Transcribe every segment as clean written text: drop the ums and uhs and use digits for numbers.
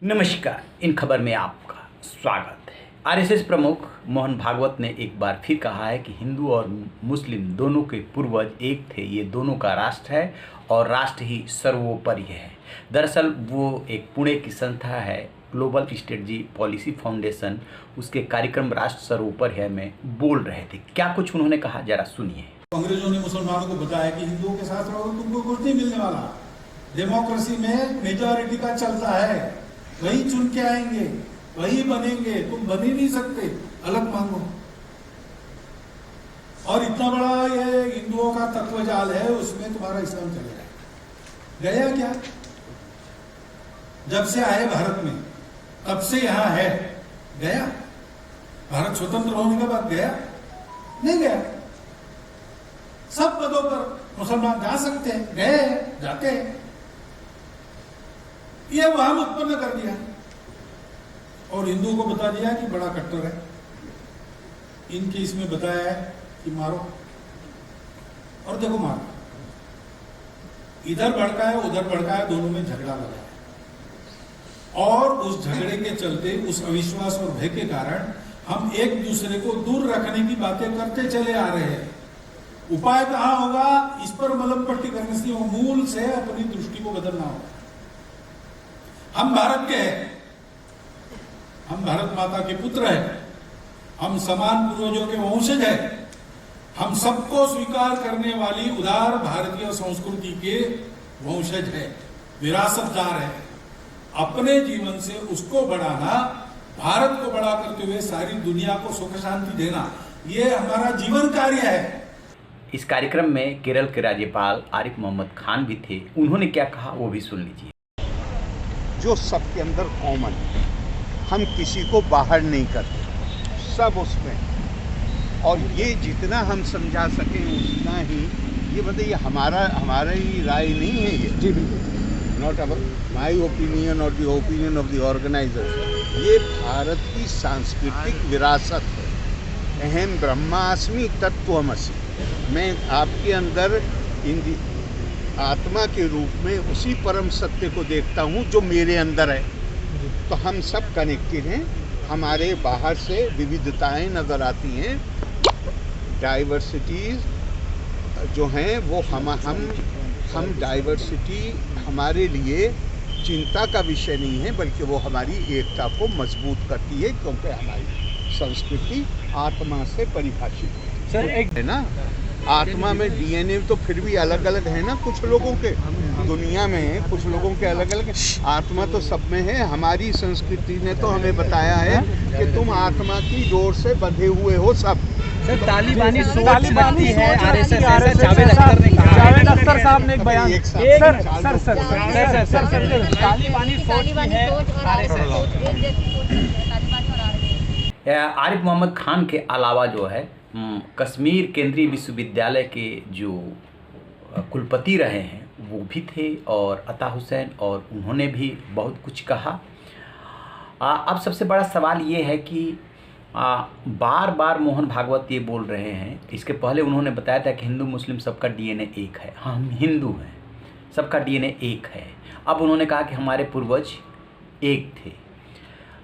नमस्कार। इन खबर में आपका स्वागत है। आरएसएस प्रमुख मोहन भागवत ने एक बार फिर कहा है कि हिंदू और मुस्लिम दोनों के पूर्वज एक थे। ये दोनों का राष्ट्र है और राष्ट्र ही सर्वोपरि है। दरअसल वो एक पुणे की संस्था है, ग्लोबल स्ट्रेटजी पॉलिसी फाउंडेशन। उसके कार्यक्रम राष्ट्र सर्वोपरि है में बोल रहे थे। क्या कुछ उन्होंने कहा, जरा सुनिए। अंग्रेजों ने मुसलमानों को बताया कि हिंदुओं के साथ रहो तुमको कुछ नहीं मिलने वाला। डेमोक्रेसी में मेजॉरिटी का चलता है, वही चुन के आएंगे, वही बनेंगे, तुम बन ही नहीं सकते, अलग मांगो। और इतना बड़ा ये हिंदुओं का तत्वजाल है, उसमें तुम्हारा इस्लाम चलेगा। गया क्या? जब से आए भारत में तब से यहां है। गया? भारत स्वतंत्र होने के बाद गया? नहीं गया। सब पदों पर मुसलमान जा सकते हैं, गए, जाते हैं। ये वहां उत्पन्न कर दिया और हिंदुओं को बता दिया कि बड़ा कट्टर है। इनके इसमें बताया है कि मारो, और देखो मारो। इधर भड़का है, उधर भड़का है, दोनों में झगड़ा लगा है। और उस झगड़े के चलते, उस अविश्वास और भय के कारण हम एक दूसरे को दूर रखने की बातें करते चले आ रहे हैं। उपाय कहां होगा? इस पर मलम पट्टी करने से मूल से अपनी दृष्टि को बदलना होगा। हम भारत के हैं, हम भारत माता के पुत्र हैं, हम समान पूर्वजों के वंशज हैं, हम सबको स्वीकार करने वाली उदार भारतीय संस्कृति के वंशज हैं, विरासतदार हैं। अपने जीवन से उसको बढ़ाना, भारत को बड़ा करते हुए सारी दुनिया को सुख शांति देना, ये हमारा जीवन कार्य है। इस कार्यक्रम में केरल के राज्यपाल आरिफ मोहम्मद खान भी थे। उन्होंने क्या कहा वो भी सुन लीजिए। जो सबके अंदर कॉमन है, हम किसी को बाहर नहीं करते, सब उसमें। और ये जितना हम समझा सकें उतना ही, ये मतलब ये हमारा ही राय नहीं है ये, जी नॉट अबाउट माई ओपिनियन और the opinion of the organiser. ये भारत की सांस्कृतिक विरासत है। अहम ब्रह्मास्मि तत्त्वमसि। मैं आपके अंदर आत्मा के रूप में उसी परम सत्य को देखता हूँ जो मेरे अंदर है। तो हम सब कनेक्टेड हैं। हमारे बाहर से विविधताएं नज़र आती हैं, डाइवर्सिटीज़ जो हैं वो हम डाइवर्सिटी हमारे लिए चिंता का विषय नहीं है, बल्कि वो हमारी एकता को मजबूत करती है, क्योंकि हमारी संस्कृति आत्मा से परिभाषित है। सर एक है ना, आत्मा में डीएनए तो फिर भी अलग अलग है ना। कुछ लोगों के दुनिया में, कुछ लोगों के अलग अलग, आत्मा तो सब में है। हमारी संस्कृति ने तो हमें बताया है कि तुम आत्मा की डोर से बंधे हुए हो सब। सर तालिबानी सोच रखती है आरएसएस, जावेद अख्तर ने कहा। जावेद अख्तर साहब ने एक बयान, सर तालिबानी सोच है आरिफ मोहम्मद खान के अलावा जो है कश्मीर केंद्रीय विश्वविद्यालय के जो कुलपति रहे हैं वो भी थे, और अता हुसैन, और उन्होंने भी बहुत कुछ कहा। अब सबसे बड़ा सवाल ये है कि बार बार मोहन भागवत ये बोल रहे हैं। इसके पहले उन्होंने बताया था कि हिंदू मुस्लिम सबका डीएनए एक है। हाँ, हम हिंदू हैं, सबका डीएनए एक है। अब उन्होंने कहा कि हमारे पूर्वज एक थे।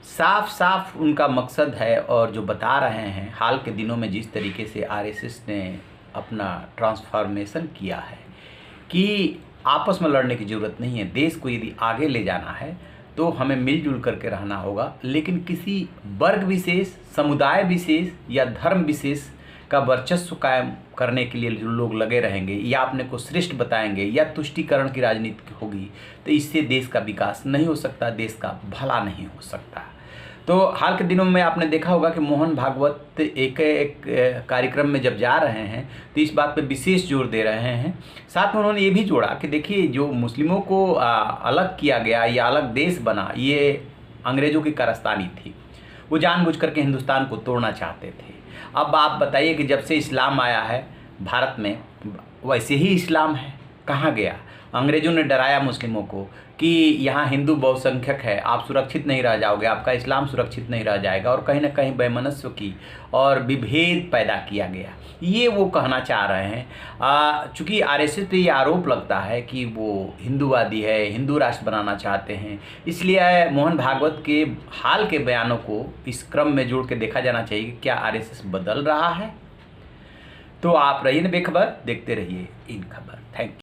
साफ साफ उनका मकसद है, और जो बता रहे हैं हाल के दिनों में जिस तरीके से आरएसएस ने अपना ट्रांसफॉर्मेशन किया है कि आपस में लड़ने की ज़रूरत नहीं है। देश को यदि आगे ले जाना है तो हमें मिलजुल करके रहना होगा, लेकिन किसी वर्ग विशेष, समुदाय विशेष या धर्म विशेष का वर्चस्व कायम करने के लिए जो लोग लगे रहेंगे या अपने को श्रेष्ठ बताएंगे या तुष्टीकरण की राजनीति होगी, तो इससे देश का विकास नहीं हो सकता, देश का भला नहीं हो सकता। तो हाल के दिनों में आपने देखा होगा कि मोहन भागवत एक कार्यक्रम में जब जा रहे हैं तो इस बात पे विशेष जोर दे रहे हैं। साथ में उन्होंने ये भी जोड़ा कि देखिए, जो मुस्लिमों को अलग किया गया या अलग देश बना, ये अंग्रेज़ों की कारस्तानी थी। वो जानबूझ करके हिंदुस्तान को तोड़ना चाहते थे। अब आप बताइए कि जब से इस्लाम आया है भारत में, वैसे ही इस्लाम है, कहाँ गया? अंग्रेज़ों ने डराया मुस्लिमों को कि यहाँ हिंदू बहुसंख्यक है, आप सुरक्षित नहीं रह जाओगे, आपका इस्लाम सुरक्षित नहीं रह जाएगा, और कहीं ना कहीं वैमनस्य की और विभेद पैदा किया गया। ये वो कहना चाह रहे हैं। चूँकि आरएसएस पे ये आरोप लगता है कि वो हिंदूवादी है, हिंदू राष्ट्र बनाना चाहते हैं, इसलिए मोहन भागवत के हाल के बयानों को इस क्रम में जोड़ के देखा जाना चाहिए कि क्या आरएसएस बदल रहा है। तो आप रहिए बेखबर, देखते रहिए इन खबर। Thank you.